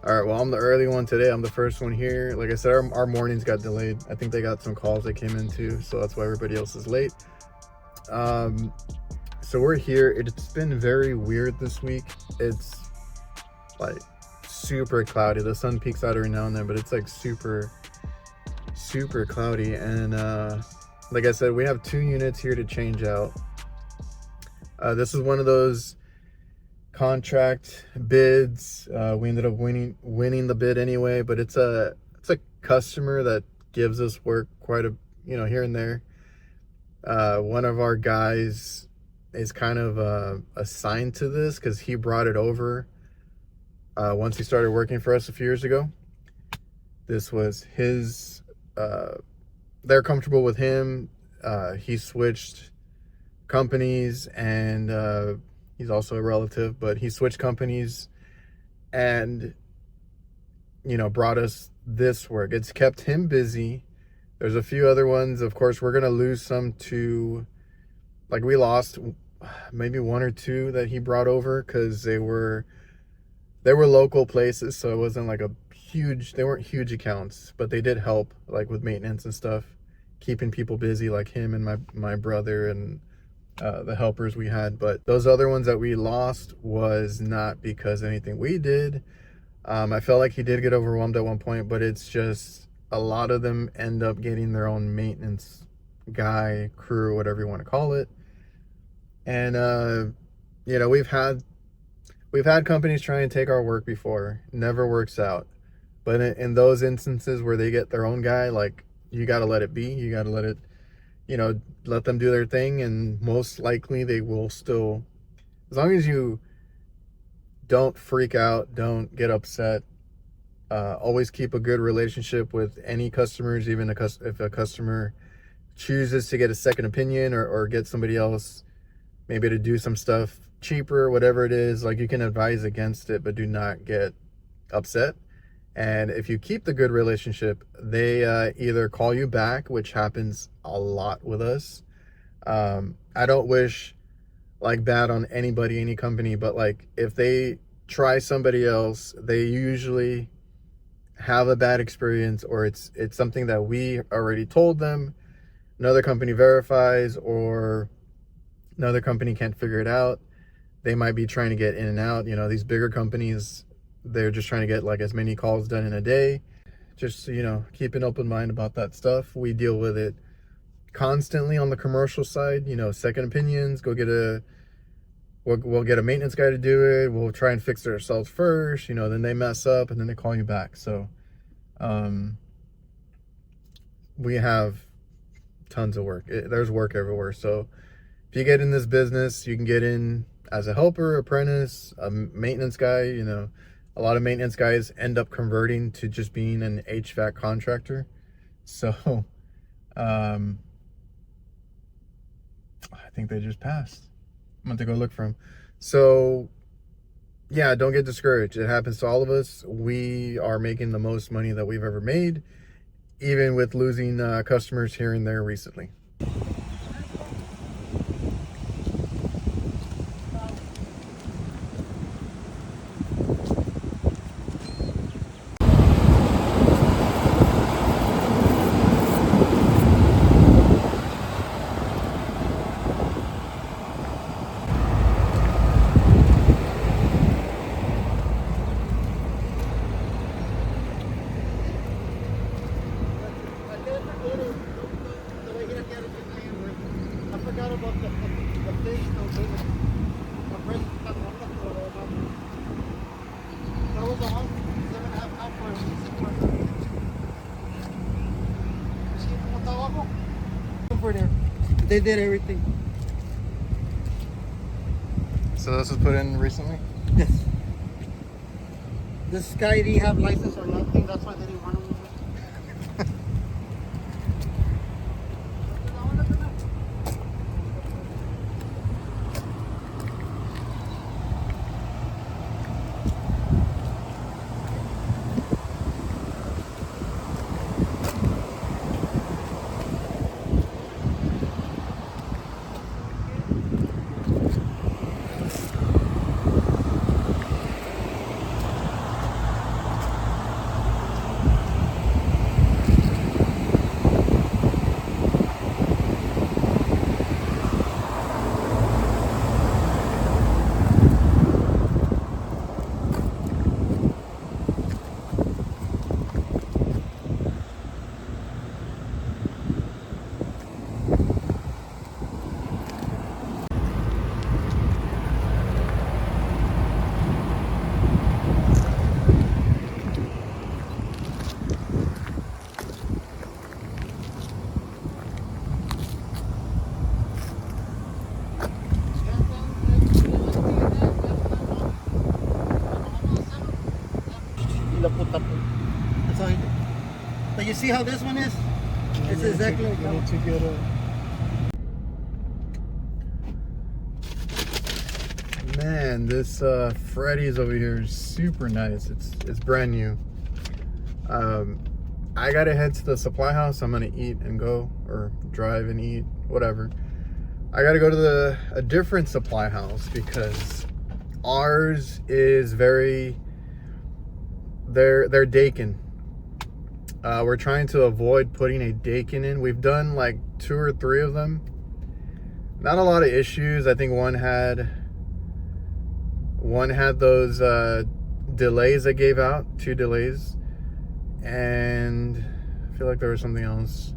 All right, well, I'm the early one today. I'm the first one here. Like I said, our mornings got delayed. I think they got some calls that came in too, so that's why everybody else is late. So we're here. It's been very weird this week. It's like super cloudy. The sun peeks out every now and then, but it's like super cloudy. And like I said, we have 2 units here to change out. This is one of those contract bids. We ended up winning the bid anyway, but it's a customer that gives us work quite a here and there. One of our guys is kind of assigned to this because he brought it over once he started working for us a few years ago. This was his they're comfortable with him. He switched companies, and he's also a relative, but he switched companies and, brought us this work. It's kept him busy. There's a few other ones. Of course, we're going to lose some to, like, we lost maybe 1 or 2 that he brought over because they were local places. So it wasn't like they weren't huge accounts, but they did help, like with maintenance and stuff, keeping people busy, like him and my brother and the helpers we had. But those other ones that we lost was not because of anything we did. I felt like he did get overwhelmed at one point, but it's just a lot of them end up getting their own maintenance guy, crew, whatever you want to call it. And we've had companies try and take our work before. Never works out. But in those instances where they get their own guy, like, you got to let it be. You got to let it, let them do their thing, and most likely they will still, as long as you don't freak out, don't get upset, always keep a good relationship with any customers, even if a customer chooses to get a second opinion or get somebody else maybe to do some stuff cheaper, whatever it is, like, you can advise against it, but do not get upset. And if you keep the good relationship, they either call you back, which happens a lot with us. I don't wish like bad on anybody, any company, but like if they try somebody else, they usually have a bad experience, or it's something that we already told them, another company verifies, or another company can't figure it out. They might be trying to get in and out. These bigger companies, they're just trying to get like as many calls done in a day. Just, keep an open mind about that stuff. We deal with it constantly on the commercial side. Second opinions, we'll get a maintenance guy to do it. We'll try and fix it ourselves first, then they mess up and then they call you back. So we have tons of work. There's work everywhere. So if you get in this business, you can get in as a helper, apprentice, a maintenance guy. A lot of maintenance guys end up converting to just being an HVAC contractor. So I think they just passed. I'm going to go look for them. So yeah, don't get discouraged. It happens to all of us. We are making the most money that we've ever made, even with losing customers here and there recently. They did everything. So this was put in recently? Yes. This guy didn't have license or nothing. That's why they didn't want him. tapo. That's all he did. But you see how this one is? It's exactly like that. To get a... Man, this Freddy's over here is super nice. It's brand new. I gotta head to the supply house. I'm gonna eat and go, or drive and eat, whatever. I gotta go to a different supply house because ours is they're Dakin. We're trying to avoid putting a Dakin in. We've done like 2 or 3 of them. Not a lot of issues. I think one had those delays that gave out, 2 delays, and I feel like there was something else.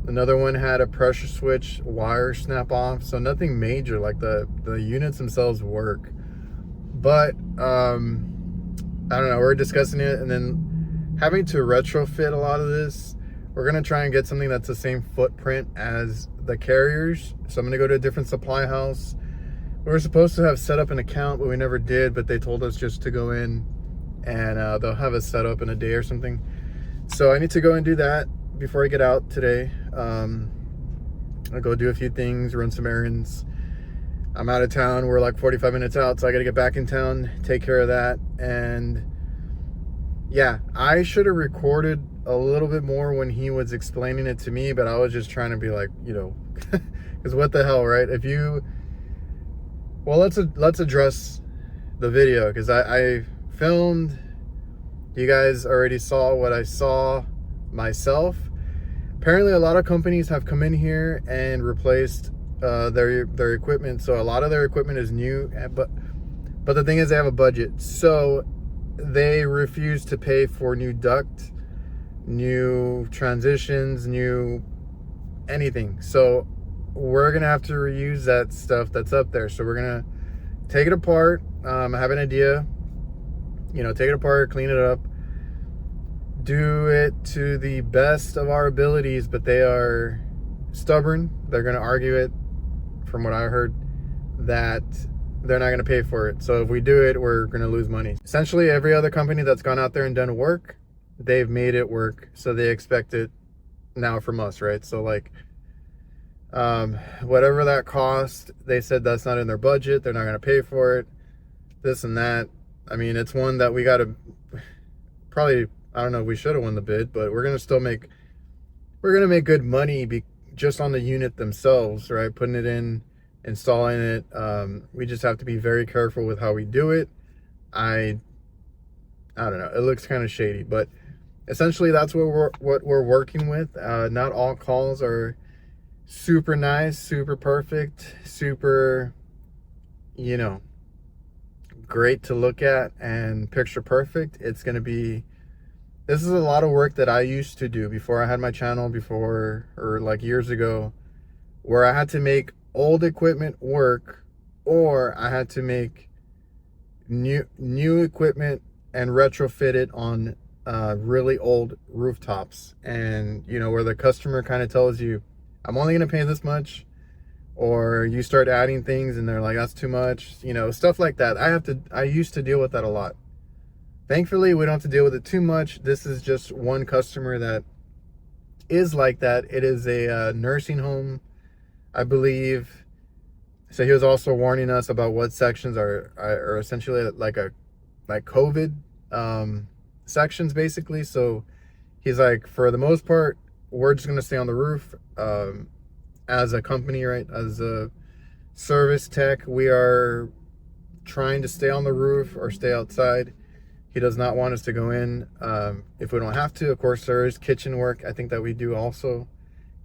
Another one had a pressure switch wire snap off, so nothing major. Like the units themselves work, but I don't know, we're discussing it, and then having to retrofit a lot of this. We're gonna try and get something that's the same footprint as the carriers. So I'm gonna go to a different supply house. We were supposed to have set up an account, but we never did. But they told us just to go in, and they'll have us set up in a day or something. So I need to go and do that before I get out today. I'll go do a few things, run some errands. I'm out of town. We're like 45 minutes out, so I gotta get back in town, take care of that. And yeah, I should have recorded a little bit more when he was explaining it to me, but I was just trying to be like, you know, because what the hell, right? Well, let's address the video, because I filmed. You guys already saw what I saw myself. Apparently a lot of companies have come in here and replaced their equipment, so a lot of their equipment is new, but the thing is, they have a budget, so they refuse to pay for new duct, new transitions, new anything. So we're gonna have to reuse that stuff that's up there. So we're gonna take it apart. I have an idea, you know, take it apart, clean it up, do it to the best of our abilities. But they are stubborn. They're gonna argue it, from what I heard, that they're not going to pay for it. So if we do it, we're going to lose money. Essentially, every other company that's gone out there and done work, they've made it work. So they expect it now from us, right? So like, whatever that cost, they said that's not in their budget. They're not going to pay for it. This and that. I mean, it's one that we got to probably, I don't know, we should have won the bid, but we're going to make good money just on the unit themselves, right? Putting it in, installing it. We just have to be very careful with how we do it. I don't know, it looks kind of shady, but essentially that's what we're working with. Not all calls are super nice, super perfect, super, you know, great to look at and picture perfect. This is a lot of work that I used to do before I had my channel, or like years ago, where I had to make old equipment work, or I had to make new equipment and retrofit it on really old rooftops. And you know, where the customer kind of tells you, I'm only going to pay this much, or you start adding things and they're like, that's too much, you know, stuff like that. I used to deal with that a lot. Thankfully, we don't have to deal with it too much. This is just one customer that is like that. It is a nursing home, I believe. So he was also warning us about what sections are essentially like COVID sections, basically. So he's like, for the most part, we're just going to stay on the roof. As a company, right, as a service tech, we are trying to stay on the roof or stay outside. He does not want us to go in if we don't have to. Of course, there is kitchen work, I think, that we do also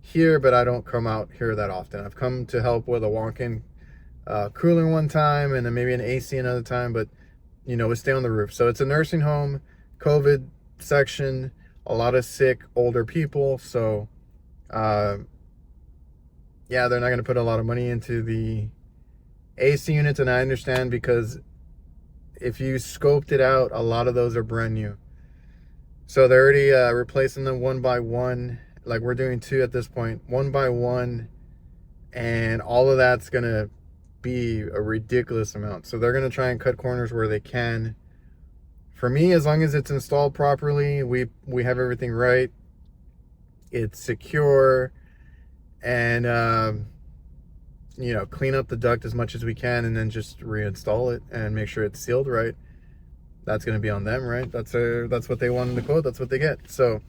here, but I don't come out here that often. I've come to help with a walk-in cooler one time, and then maybe an AC another time, but you know, we stay on the roof. So it's a nursing home, COVID section, a lot of sick older people. So yeah, they're not going to put a lot of money into the AC units, and I understand, because if you scoped it out, a lot of those are brand new. So they're already replacing them one by one. Like, we're doing 2 at this point, one by one, and all of that's going to be a ridiculous amount. So they're going to try and cut corners where they can for me, as long as it's installed properly, we have everything right, it's secure, and you know, clean up the duct as much as we can and then just reinstall it and make sure it's sealed right. That's going to be on them, right? That's what they wanted to quote. That's what they get. So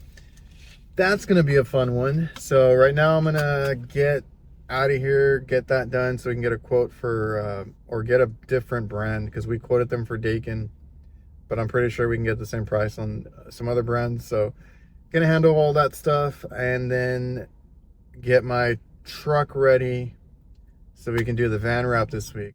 that's going to be a fun one. So right now I'm going to get out of here, get that done so we can get a quote for, or get a different brand, because we quoted them for Dakin, but I'm pretty sure we can get the same price on some other brands. So going to handle all that stuff and then get my truck ready so we can do the van wrap this week.